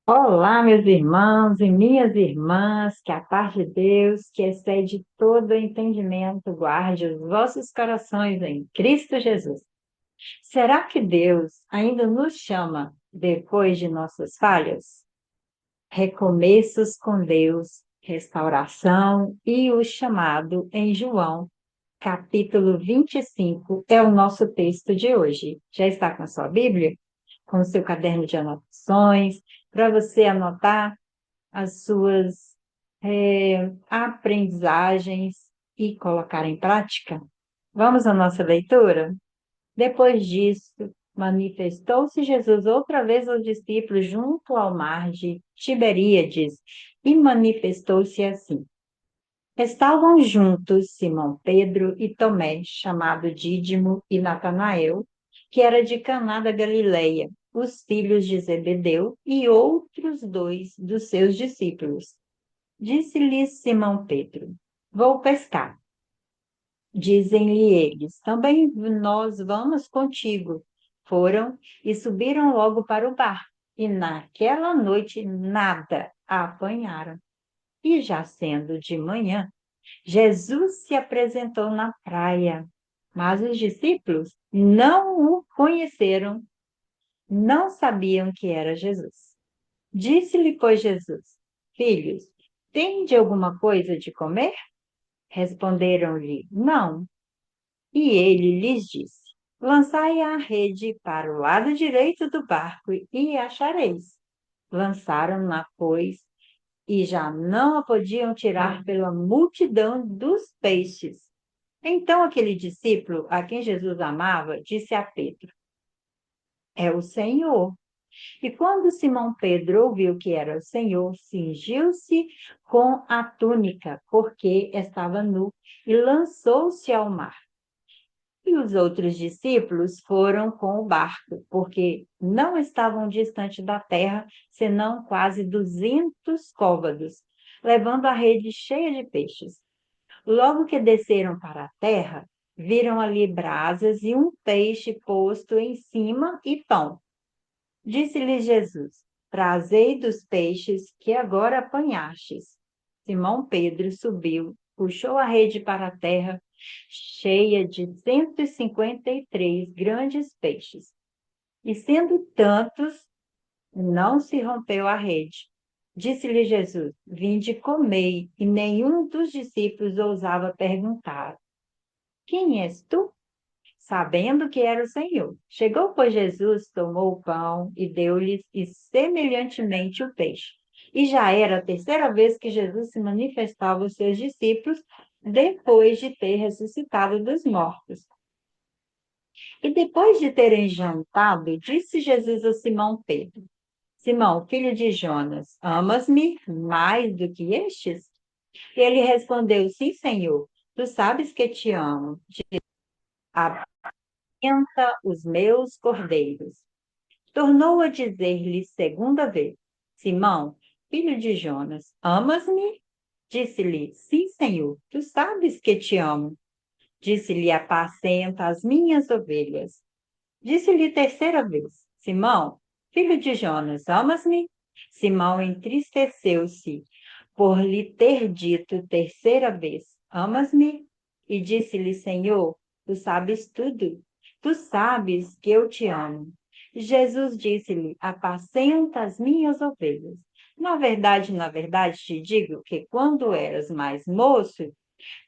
Olá, meus irmãos e minhas irmãs, que a paz de Deus, que excede todo entendimento, guarde os vossos corações em Cristo Jesus. Será que Deus ainda nos chama depois de nossas falhas? Recomeços com Deus, restauração e o chamado em João, capítulo 25, é o nosso texto de hoje. Já está com a sua Bíblia? Com o seu caderno de anotações, para você anotar as suas aprendizagens e colocar em prática? Vamos à nossa leitura? Depois disso, manifestou-se Jesus outra vez aos discípulos junto ao mar de Tiberíades e manifestou-se assim. Estavam juntos Simão Pedro e Tomé, chamado Dídimo, e Natanael, que era de Caná da Galileia, os filhos de Zebedeu, e outros dois dos seus discípulos. Disse-lhes Simão Pedro: Vou pescar. Dizem-lhe eles: Também nós vamos contigo. Foram e subiram logo para o barco, e naquela noite nada apanharam. E já sendo de manhã, Jesus se apresentou na praia, mas os discípulos não o conheceram, não sabiam que era Jesus. Disse-lhe, pois, Jesus: Filhos, tende alguma coisa de comer? Responderam-lhe: Não. E ele lhes disse: Lançai a rede para o lado direito do barco e achareis. Lançaram-na, pois, e já não a podiam tirar pela multidão dos peixes. Então aquele discípulo a quem Jesus amava disse a Pedro: É o Senhor. E quando Simão Pedro ouviu que era o Senhor, cingiu-se com a túnica, porque estava nu, e lançou-se ao mar. E os outros discípulos foram com o barco, porque não estavam distante da terra, senão quase 200 côvados, levando a rede cheia de peixes. Logo que desceram para a terra, viram ali brasas e um peixe posto em cima e pão. Disse-lhes Jesus: Trazei dos peixes que agora apanhastes. Simão Pedro subiu, puxou a rede para a terra, cheia de 153 grandes peixes. E sendo tantos, não se rompeu a rede. Disse-lhe Jesus: Vinde, comei. E nenhum dos discípulos ousava perguntar: Quem és tu? Sabendo que era o Senhor. Chegou, pois, Jesus, tomou o pão e deu-lhes, e semelhantemente o peixe. E já era a terceira vez que Jesus se manifestava aos seus discípulos, depois de ter ressuscitado dos mortos. E depois de terem jantado, disse Jesus a Simão Pedro: Simão, filho de Jonas, amas-me mais do que estes? E ele respondeu: Sim, Senhor, tu sabes que te amo. Apacenta os meus cordeiros. Tornou a dizer-lhe segunda vez: Simão, filho de Jonas, amas-me? Disse-lhe: Sim, Senhor, tu sabes que te amo. Disse-lhe: Apacenta as minhas ovelhas. Disse-lhe terceira vez: Simão, filho de Jonas, amas-me? Simão entristeceu-se por lhe ter dito terceira vez: Amas-me? E disse-lhe: Senhor, tu sabes tudo. Tu sabes que eu te amo. Jesus disse-lhe: Apacenta as minhas ovelhas. Na verdade, te digo que quando eras mais moço,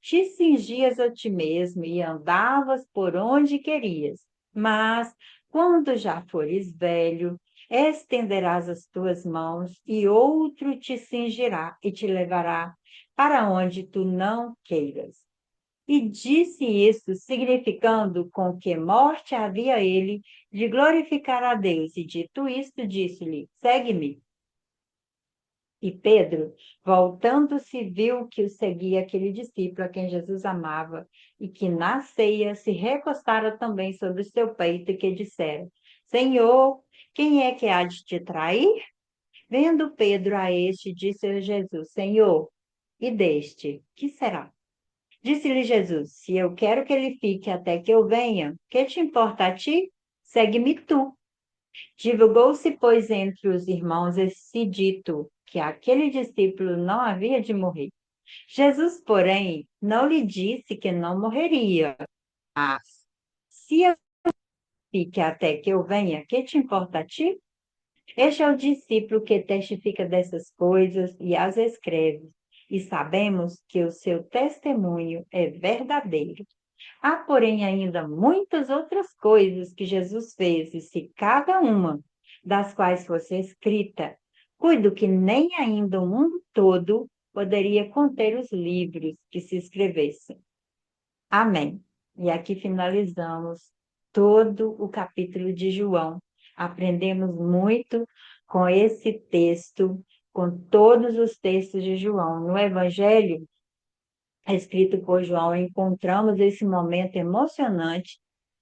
te cingias a ti mesmo e andavas por onde querias. Mas, quando já fores velho, estenderás as tuas mãos e outro te cingirá e te levará para onde tu não queiras. E disse isso, significando com que morte havia ele de glorificar a Deus. E dito isto, disse-lhe: Segue-me. E Pedro, voltando-se, viu que o seguia aquele discípulo a quem Jesus amava, e que na ceia se recostara também sobre o seu peito, e que dissera: Senhor, quem é que há de te trair? Vendo Pedro a este, disse a Jesus: Senhor, e deste, que será? Disse-lhe Jesus: Se eu quero que ele fique até que eu venha, que te importa a ti? Segue-me tu. Divulgou-se, pois, entre os irmãos esse dito, que aquele discípulo não havia de morrer. Jesus, porém, não lhe disse que não morreria. Mas, se eu fique até que eu venha, que te importa a ti? Este é o discípulo que testifica dessas coisas e as escreve, e sabemos que o seu testemunho é verdadeiro. Há, porém, ainda muitas outras coisas que Jesus fez, e se cada uma das quais fosse escrita, cuido que nem ainda o mundo todo poderia conter os livros que se escrevessem. Amém. E aqui finalizamos todo o capítulo de João. Aprendemos muito com esse texto, com todos os textos de João. No Evangelho, escrito por João, encontramos esse momento emocionante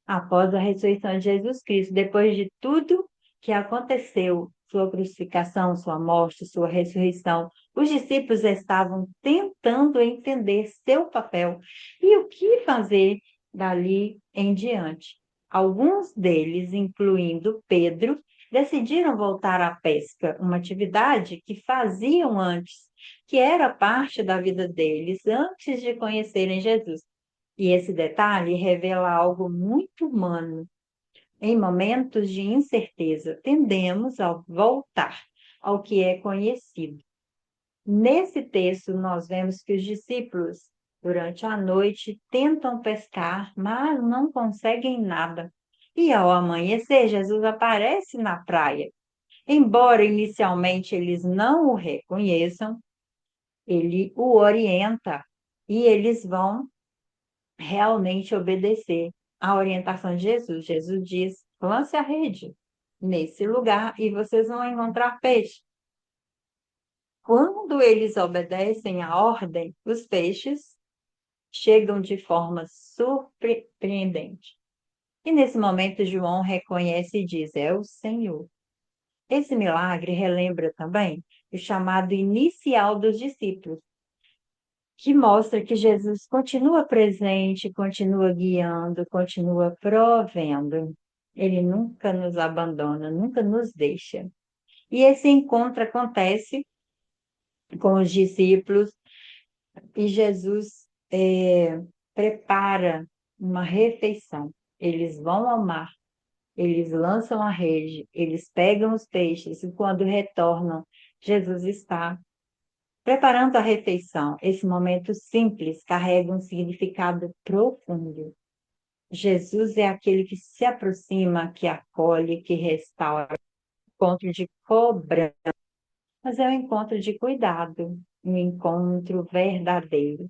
após a ressurreição de Jesus Cristo, depois de tudo que aconteceu, sua crucificação, sua morte, sua ressurreição. Os discípulos estavam tentando entender seu papel e o que fazer dali em diante. Alguns deles, incluindo Pedro, decidiram voltar à pesca, uma atividade que faziam antes, que era parte da vida deles antes de conhecerem Jesus. E esse detalhe revela algo muito humano. Em momentos de incerteza, tendemos a voltar ao que é conhecido. Nesse texto, nós vemos que os discípulos, durante a noite, tentam pescar, mas não conseguem nada. E ao amanhecer, Jesus aparece na praia. Embora inicialmente eles não o reconheçam, ele o orienta e eles vão realmente obedecer à orientação de Jesus. Jesus diz: lance a rede nesse lugar e vocês vão encontrar peixe. Quando eles obedecem à ordem, os peixes chegam de forma surpreendente. E nesse momento, João reconhece e diz: é o Senhor. Esse milagre relembra também o chamado inicial dos discípulos, que mostra que Jesus continua presente, continua guiando, continua provendo. Ele nunca nos abandona, nunca nos deixa. E esse encontro acontece com os discípulos e Jesus prepara uma refeição. Eles vão ao mar, eles lançam a rede, eles pegam os peixes e quando retornam, Jesus está preparando a refeição. Esse momento simples carrega um significado profundo. Jesus é aquele que se aproxima, que acolhe, que restaura. Encontro de cobrança, mas é um encontro de cuidado, um encontro verdadeiro.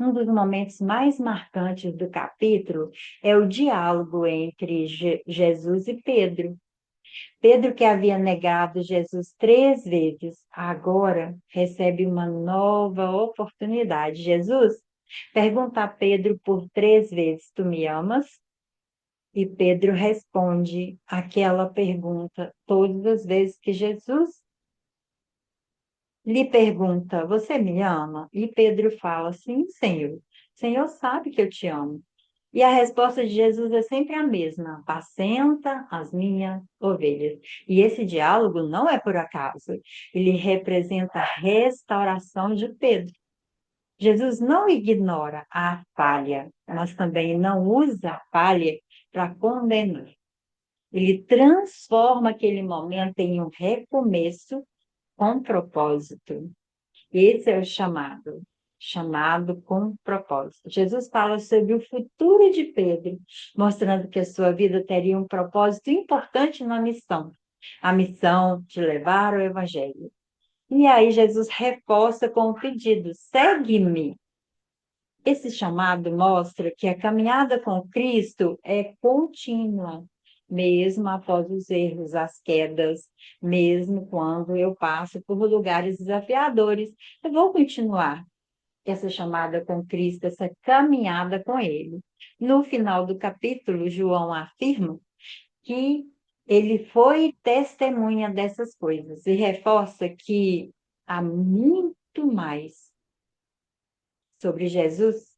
Um dos momentos mais marcantes do capítulo é o diálogo entre Jesus e Pedro. Pedro, que havia negado Jesus 3 vezes, agora recebe uma nova oportunidade. Jesus pergunta a Pedro por 3 vezes: Tu me amas? E Pedro responde aquela pergunta todas as vezes que Jesus lhe pergunta: Você me ama? E Pedro fala: Sim, Senhor. O Senhor sabe que eu te amo. E a resposta de Jesus é sempre a mesma: apacenta as minhas ovelhas. E esse diálogo não é por acaso. Ele representa a restauração de Pedro. Jesus não ignora a falha, mas também não usa a falha para condenar. Ele transforma aquele momento em um recomeço com propósito. Esse é o chamado, chamado com propósito. Jesus fala sobre o futuro de Pedro, mostrando que a sua vida teria um propósito importante na missão, a missão de levar o evangelho. E aí Jesus reforça com o pedido: segue-me. Esse chamado mostra que a caminhada com Cristo é contínua, mesmo após os erros, as quedas, mesmo quando eu passo por lugares desafiadores, eu vou continuar essa chamada com Cristo, essa caminhada com Ele. No final do capítulo, João afirma que ele foi testemunha dessas coisas e reforça que há muito mais sobre Jesus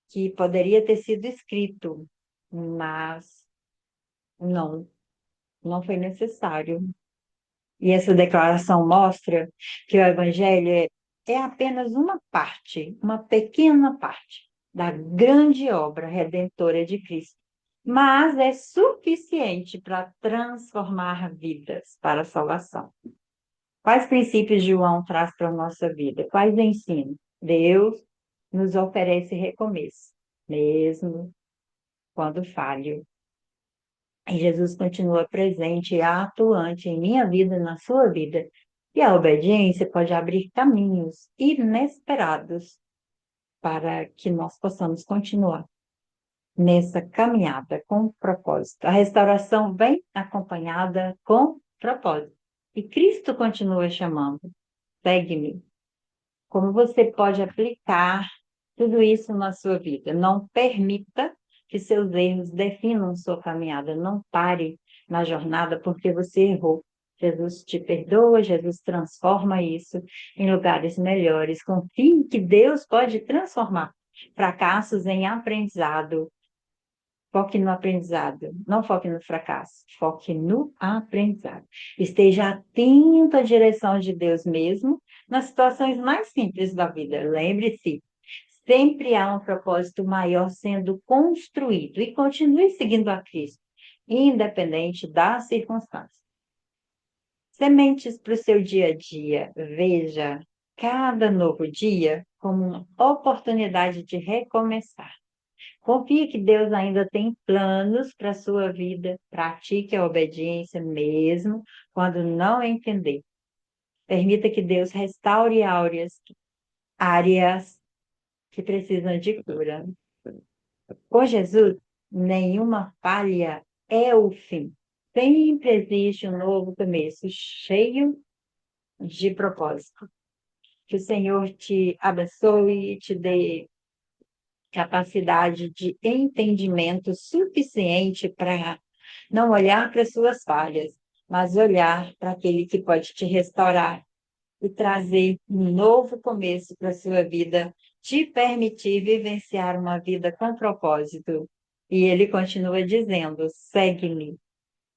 que poderia ter sido escrito, mas não. não foi necessário. E essa declaração mostra que o Evangelho é apenas uma parte, uma pequena parte da grande obra redentora de Cristo, mas é suficiente para transformar vidas para a salvação. Quais princípios João traz para a nossa vida? Quais ensinos? Deus nos oferece recomeço, mesmo quando falho. E Jesus continua presente e atuante em minha vida e na sua vida. E a obediência pode abrir caminhos inesperados para que nós possamos continuar nessa caminhada com propósito. A restauração vem acompanhada com propósito. E Cristo continua chamando: segue-me. Como você pode aplicar tudo isso na sua vida? Não permita que seus erros definam sua caminhada. Não pare na jornada porque você errou. Jesus te perdoa, Jesus transforma isso em lugares melhores. Confie que Deus pode transformar fracassos em aprendizado. Foque no aprendizado, não foque no fracasso, foque no aprendizado. Esteja atento à direção de Deus mesmo nas situações mais simples da vida. Lembre-se, sempre há um propósito maior sendo construído e continue seguindo a Cristo, independente das circunstâncias. Sementes para o seu dia a dia. Veja cada novo dia como uma oportunidade de recomeçar. Confie que Deus ainda tem planos para a sua vida. Pratique a obediência mesmo quando não entender. Permita que Deus restaure áreas que precisam de cura. Com Jesus, nenhuma falha é o fim. Sempre existe um novo começo, cheio de propósito. Que o Senhor te abençoe e te dê capacidade de entendimento suficiente para não olhar para suas falhas, mas olhar para aquele que pode te restaurar e trazer um novo começo para a sua vida, te permitir vivenciar uma vida com propósito. E ele continua dizendo: segue-me,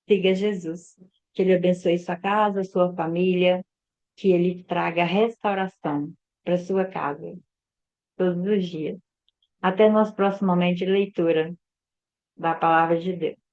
siga Jesus. Que ele abençoe sua casa, sua família, que ele traga restauração para sua casa todos os dias. Até nosso próximo momento de leitura da Palavra de Deus.